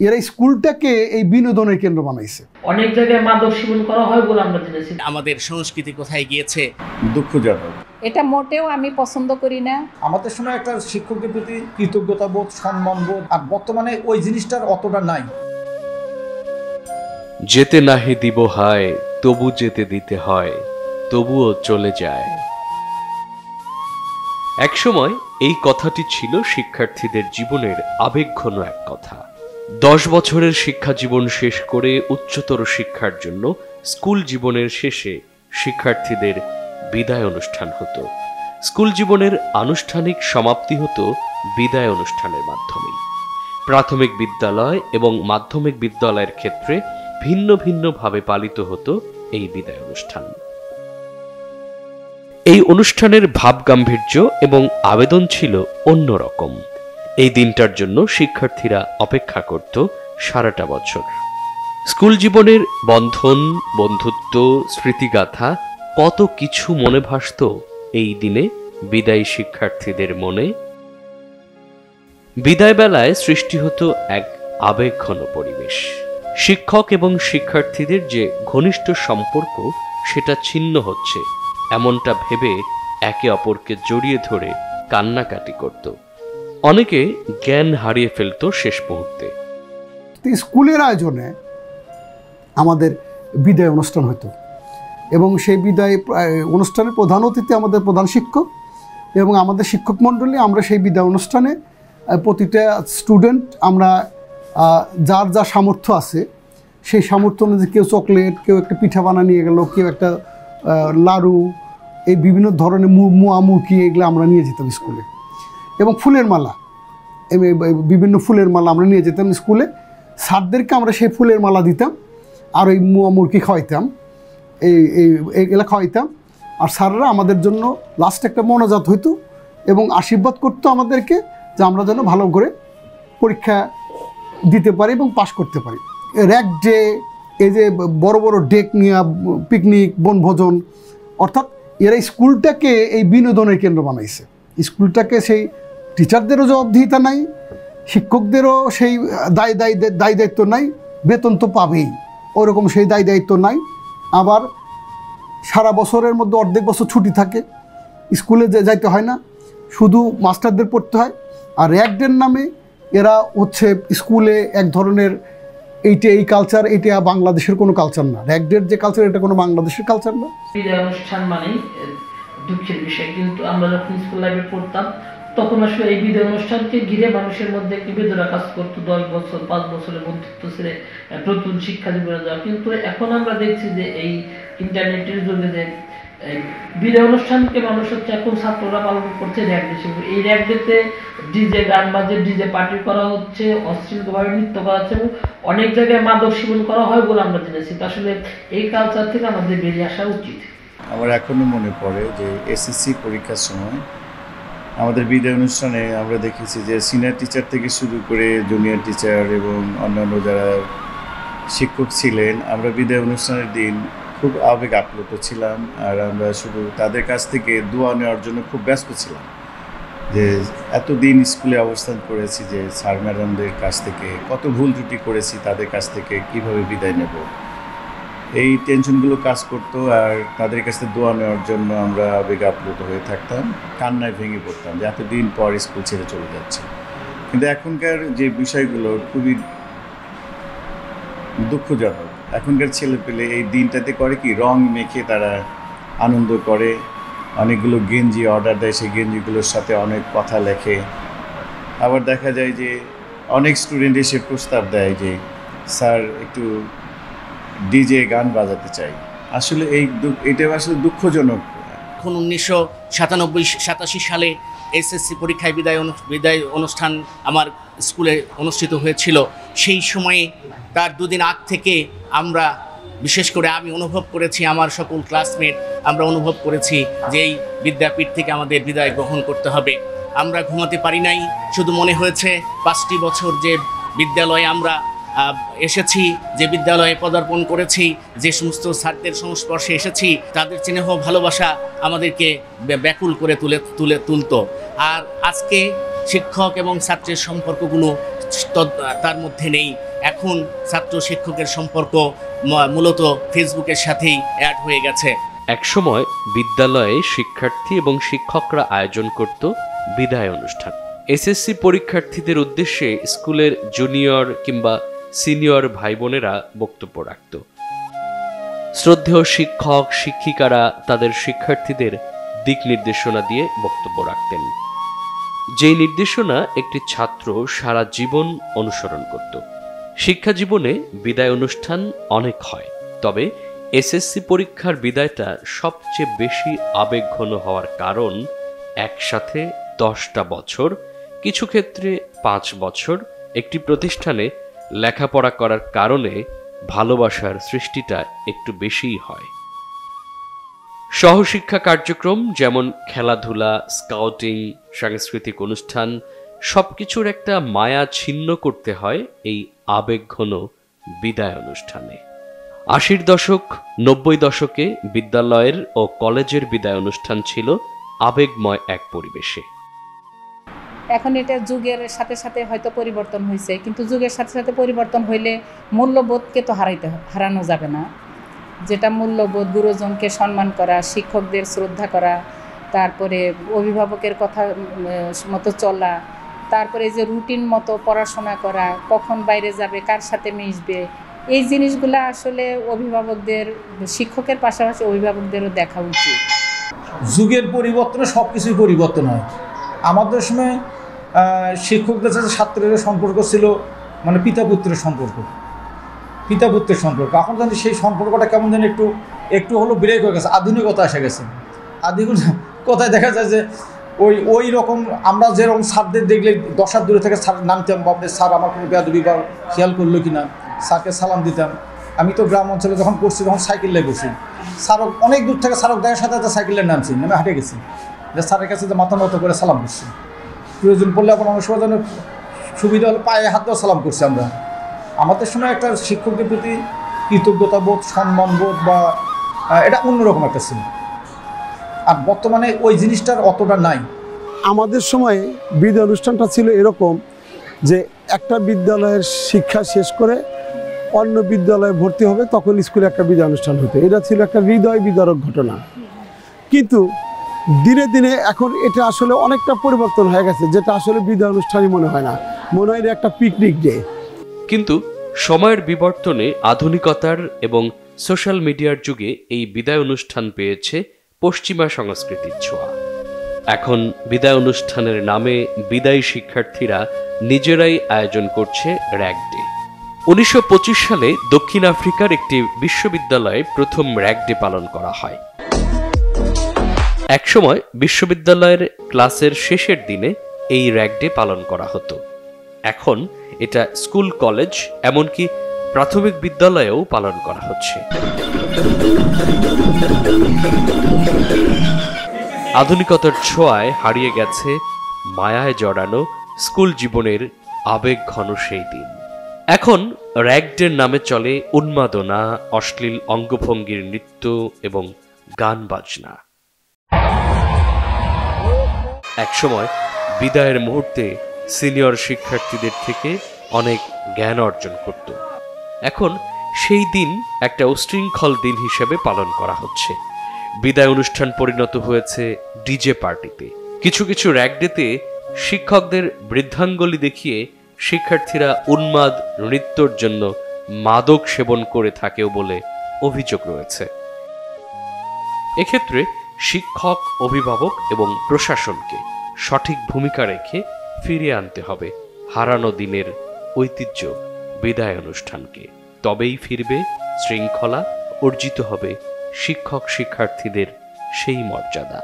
এরা স্কুলটাকে এই বিনোদনের কেন্দ্র বানাইছে। অনেক জায়গায় মাদক সেবন করা হয় বলে আমরা জেনেছি। আমাদের সংস্কৃতি কোথায় গিয়েছে, দুঃখজনক। এটা মোটেও আমি পছন্দ করি না। আমাদের সময় একটা শিক্ষকের প্রতি কৃতজ্ঞতা বোধ, সম্মান বোধ, আর বর্তমানে ওই জিনিসটার অতটা নাই। যেতে নাহি দিব হায়, তবু যেতে দিতে হয়, তবুও চলে যায়। একসময় এই কথাটি ছিল শিক্ষার্থীদের জীবনের আবেগঘন এক কথা। 10 বছরের শিক্ষা জীবন শেষ করে উচ্চতর শিক্ষার জন্য স্কুল জীবনের শেষে শিক্ষার্থীদের বিদায় অনুষ্ঠান হতো। স্কুল জীবনের আনুষ্ঠানিক সমাপ্তি হতো বিদায় অনুষ্ঠানের মাধ্যমে। প্রাথমিক বিদ্যালয় এবং মাধ্যমিক বিদ্যালয়ের ক্ষেত্রে ভিন্ন ভিন্নভাবে পালিত হতো এই বিদায় অনুষ্ঠান। এই অনুষ্ঠানের ভাবগাম্ভীর্য এবং আবেদন ছিল অন্যরকম। এই দিনটার জন্য শিক্ষার্থীরা অপেক্ষা করত সারাটা বছর। স্কুল জীবনের বন্ধন, বন্ধুত্ব, স্মৃতিগাথা কত কিছু মনে ভাসত এই দিনে বিদায়ী শিক্ষার্থীদের মনে। বিদায় বেলায় সৃষ্টি হতো এক আবেগঘন পরিবেশ। শিক্ষক এবং শিক্ষার্থীদের যে ঘনিষ্ঠ সম্পর্ক সেটা ছিন্ন হচ্ছে এমনটা ভেবে একে অপরকে জড়িয়ে ধরে কান্নাকাটি করত। অনেকে জ্ঞান হারিয়ে ফেলত শেষ মুহূর্তে। স্কুলের আয়োজনে আমাদের বিদায় অনুষ্ঠান হতো এবং সেই বিদায় অনুষ্ঠানের প্রধান অতিথি আমাদের প্রধান শিক্ষক এবং আমাদের শিক্ষক মণ্ডলী। আমরা সেই বিদায় অনুষ্ঠানে প্রতিটা স্টুডেন্ট আমরা যার যা সামর্থ্য আছে সেই সামর্থ্য অনুযায়ী কেউ চকলেট, কেউ একটা পিঠা বানা নিয়ে গেল, কেউ একটা লাড়ু, এই বিভিন্ন ধরনের মুড়কি এগুলো আমরা নিয়ে যেতাম স্কুলে। এবং ফুলের মালা, বিভিন্ন ফুলের মালা আমরা নিয়ে যেতাম স্কুলে। স্যারদেরকে আমরা সেই ফুলের মালা দিতাম আর ওই মুড়কি খাওয়াইতাম, এইগুলো খাওয়াইতাম। আর স্যাররা আমাদের জন্য লাস্টে একটা মোনাজাত হইতো এবং আশীর্বাদ করতো আমাদেরকে যে আমরা যেন ভালো করে পরীক্ষা দিতে পারি এবং পাশ করতে পারি। র্যাক ডে, এই যে বড় বড় ডেক নিয়ে পিকনিক, বনভোজন, অর্থাৎ এরা স্কুলটাকে এই বিনোদনের কেন্দ্র বানাইছে। স্কুলটাকে সেই টিচারদেরও জবাবদিহিতা নাই, শিক্ষকদেরও সেই দায় দায়িত্ব নাই, বেতন তো পাবেই ওরকম সেই দায় দায়িত্ব নাই। আবার সারা বছরের মধ্যে অর্ধেক বছর ছুটি থাকে, স্কুলে যাইতে হয় না, শুধু মাস্টারদের পড়তে হয়। আর র্যাক ডের নামে এরা হচ্ছে স্কুলে এক ধরনের এই কালচার, এটা বাংলাদেশের কোনো কালচার না। র্যাক ডের যে কালচার এটা কোনো বাংলাদেশের কালচার না। বিদায় অনুষ্ঠান মানেই দুঃখের বিষয়, কিন্তু আমরা যখন স্কুল লাইফে পড়তাম তখন আসলে এই বিদায় অনুষ্ঠানকে ঘিরে মানুষের মধ্যে একটি বেদনা কাজ করতো। 10 বছর 5 বছরের বন্ধুত্ব ছেড়ে নতুন শিক্ষা জীবনে যাওয়া। কিন্তু এখন আমরা দেখছি যে এই ইন্টারনেটের যুগে যে বিদায় অনুষ্ঠানকে মানুষ হচ্ছে এখন ছাত্ররা পালন করছে র্যাক ডে হিসেবে। এই র্যাক ডেতে ডিজে গান বাজে, ডিজে পার্টি করা হচ্ছে, অশ্লীলভাবে নৃত্য করা হচ্ছে এবং অনেক জায়গায় মাদক সেবন করা হয় বলে আমরা জেনেছি। আসলে এই কালচার থেকে আমাদের বেরিয়ে আসা উচিত। আমার এখনো মনে পড়ে যে এসএসসি পরীক্ষার সময় আমাদের বিদায় অনুষ্ঠানে আমরা দেখেছি যে সিনিয়র টিচার থেকে শুরু করে জুনিয়র টিচার এবং অন্যান্য যারা শিক্ষক ছিলেন, আমরা বিদায় অনুষ্ঠানের দিন খুব আবেগ আপ্লুত ছিলাম। আর আমরা শুধু তাদের কাছ থেকে দোয়া নেওয়ার জন্য খুব ব্যস্ত ছিলাম যে এতদিন স্কুলে অবস্থান করেছি, যে স্যার ম্যাডামদের কাছ থেকে কত ভুল ত্রুটি করেছি, তাদের কাছ থেকে কিভাবে বিদায় নেব, এই টেনশনগুলো কাজ করতো। আর তাদের কাছে দোয়া নেওয়ার জন্য আমরা আবেগ আপ্লুত হয়ে থাকতাম, কান্নায় ভেঙে পড়তাম যে এতদিন পর স্কুল ছেড়ে চলে যাচ্ছে। কিন্তু এখনকার যে বিষয়গুলো খুবই দুঃখজনক। এখনকার ছেলেপেলে এই দিনটাতে করে কি, রং মেখে তারা আনন্দ করে, অনেকগুলো গেঞ্জি অর্ডার দেয়, সেই গেঞ্জিগুলোর সাথে অনেক কথা লেখে। আবার দেখা যায় যে অনেক স্টুডেন্ট এসে প্রস্তাব দেয় যে স্যার একটু ডিজে গান বাজাতে চাই। আসলে এটা আসলে দুঃখজনক। এখন 1987 সালে এসএসসি পরীক্ষায় বিদায় অনুষ্ঠান আমার স্কুলে অনুষ্ঠিত হয়েছিল। সেই সময়ে তার 2 দিন আগ থেকে আমরা, বিশেষ করে আমি অনুভব করেছি, আমার সকল ক্লাসমেট আমরা অনুভব করেছি যে এই বিদ্যাপীঠ থেকে আমাদের বিদায় গ্রহণ করতে হবে। আমরা ঘুমাতে পারি নাই, শুধু মনে হয়েছে 5টি বছর যে বিদ্যালয়ে আমরা এসেছি, যে বিদ্যালয়ে পদার্পণ করেছি, যে সমস্ত ছাত্রদের সংস্পর্শে এসেছি, তাদের স্নেহ ভালোবাসা আমাদেরকে ব্যাকুল করে তুলতো। আর আজকে শিক্ষক এবং ছাত্রের সম্পর্কগুলো তার মধ্যে নেই। এখন ছাত্র শিক্ষকের সম্পর্ক মূলত ফেসবুকের সাথেই অ্যাড হয়ে গেছে। একসময় বিদ্যালয়ে শিক্ষার্থী এবং শিক্ষকরা আয়োজন করত বিদায় অনুষ্ঠান। এসএসসি পরীক্ষার্থীদের উদ্দেশ্যে স্কুলের জুনিয়র কিংবা সিনিয়র ভাই বোনেরা বক্তব্য রাখত। শ্রদ্ধেয় শিক্ষক শিক্ষিকারা তাদের শিক্ষার্থীদের দিক নির্দেশনা দিয়ে বক্তব্য রাখতেন, যেই নির্দেশনা একটি ছাত্র সারা জীবন অনুসরণ করত। শিক্ষা জীবনে বিদায় অনুষ্ঠান অনেক হয়, তবে এসএসসি পরীক্ষার বিদায়টা সবচেয়ে বেশি আবেগঘন হওয়ার কারণ একসাথে 10টা বছর, কিছু ক্ষেত্রে 5 বছর একটি প্রতিষ্ঠানে লেখাপড়া করার কারণে ভালোবাসার সৃষ্টিটা একটু বেশিই হয়। সহশিক্ষা কার্যক্রম যেমন খেলাধুলা, স্কাউটিং, সাংস্কৃতিক অনুষ্ঠান সবকিছুর একটা মায়া ছিন্ন করতে হয় এই আবেগঘন বিদায় অনুষ্ঠানে। 80-র দশক 90 দশকে বিদ্যালয়ের ও কলেজের বিদায় অনুষ্ঠান ছিল আবেগময় এক পরিবেশে। এখন এটা যুগের সাথে সাথে হয়তো পরিবর্তন হয়েছে, কিন্তু যুগের সাথে সাথে পরিবর্তন হইলে মূল্যবোধকে তো হারানো যাবে না। যেটা মূল্যবোধ, গুরুজনকে সম্মান করা, শিক্ষকদের শ্রদ্ধা করা, তারপরে অভিভাবকের কথা মতো চলা, তারপরে যে রুটিন মতো পড়াশোনা করা, কখন বাইরে যাবে, কার সাথে মিশবে, এই জিনিসগুলো আসলে অভিভাবকদের, শিক্ষকের পাশাপাশি অভিভাবকদেরও দেখা উচিত। যুগের পরিবর্তনে সব কিছুই পরিবর্তন হয়। আমাদের সময় শিক্ষকদের সাথে ছাত্রের সম্পর্ক ছিল মানে পিতা পুত্রের সম্পর্ক। এখন জানি সেই সম্পর্কটা কেমন যেন একটু হলো ব্রেক হয়ে গেছে, আধুনিকতা এসে গেছে। আধুনিক কথায় দেখা যায় যে ওই রকম আমরা যেরকম স্যারদের দেখলে 10 হাত দূরে থেকে স্যার নামতাম, বাপরে স্যার আমার কোনো বেয়াদবি বা খেয়াল করলো কি না, স্যারকে সালাম দিতাম। আমি তো গ্রাম অঞ্চলে যখন পড়ছি তখন সাইকেলে বসি, স্যারক অনেক দূর থেকে স্যারক দেখার সাথে সাথে সাইকেলে নামছি, নেমে হাঁটে গেছি, যে স্যারের কাছে যে মাথা মতো করে সালাম করছি। প্রয়োজন পড়লে আপনার অনেক সময় যেন সুবিধা হলে পায়ে হাত দেওয়া সালাম করছি আমরা। আমাদের সময় একটা শিক্ষকদের প্রতি কৃতজ্ঞতাবোধ, সম্মানবোধ বা এটা অন্যরকম একটা ছিল। আর বর্তমানে ওই জিনিসটার অতটা নাই। আমাদের সময়ে বিদায় অনুষ্ঠানটা ছিল এরকম যে একটা বিদ্যালয়ের শিক্ষা শেষ করে অন্য বিদ্যালয়ে ভর্তি হবে, তখন স্কুলে একটা বিদায় অনুষ্ঠান হতো। এটা ছিল একটা হৃদয় বিদারক ঘটনা। কিন্তু দিনে দিনে এখন এটা আসলে অনেকটা পরিবর্তন হয়ে গেছে, যেটা আসলে বিদায় অনুষ্ঠানই মনে হয় না, মনে হয় একটা পিকনিক ডে। কিন্তু সময়ের বিবর্তনে, আধুনিকতার এবং সোশ্যাল মিডিয়ার যুগে এই বিদায় অনুষ্ঠান পেয়েছে পশ্চিমা সংস্কৃতির ছোঁয়া। এখন বিদায় অনুষ্ঠানের নামে বিদায়ী শিক্ষার্থীরা নিজেরাই আয়োজন করছে র্যাগ ডে। 1925 সালে দক্ষিণ আফ্রিকার একটি বিশ্ববিদ্যালয়ে প্রথম র্যাগ ডে পালন করা হয়। একসময় বিশ্ববিদ্যালয়ের ক্লাসের শেষের দিনে এই র্যাগ ডে পালন করা হতো। এখন এটা স্কুল, কলেজ, এমনকি প্রাথমিক বিদ্যালয়েও পালন করা হচ্ছে। আধুনিকতার ছোঁয়ায় হারিয়ে গেছে মায়ায় জড়ানো স্কুল জীবনের আবেগ ঘন সেই দিন। এখন র্যাগ ডের নামে চলে উন্মাদনা, অশ্লীল অঙ্গভঙ্গির নৃত্য এবং গান বাজনা। একসময় বিদায়ের মুহূর্তে সিনিয়র শিক্ষার্থীদের থেকে অনেক জ্ঞান অর্জন করত। এখন সেই দিন একটা উশৃঙ্খল দিন হিসেবে পালন করা হচ্ছে। বিদায় অনুষ্ঠান পরিণত হয়েছে ডিজে পার্টিতে। কিছু কিছু র্যাগ ডেতে শিক্ষকদের বৃদ্ধাঙ্গুলি দেখিয়ে শিক্ষার্থীরা উন্মাদ নৃত্যর জন্য মাদক সেবন করে থাকেও বলে অভিযোগ রয়েছে। এক্ষেত্রে শিক্ষক, অভিভাবক এবং প্রশাসনকে সঠিক ভূমিকা রেখে ফিরিয়ে আনতে হবে হারানো দিনের ঐতিহ্য বিদায় অনুষ্ঠানকে। তবেই ফিরবে শৃঙ্খলা, অর্জিত হবে শিক্ষক শিক্ষার্থীদের সেই মর্যাদা।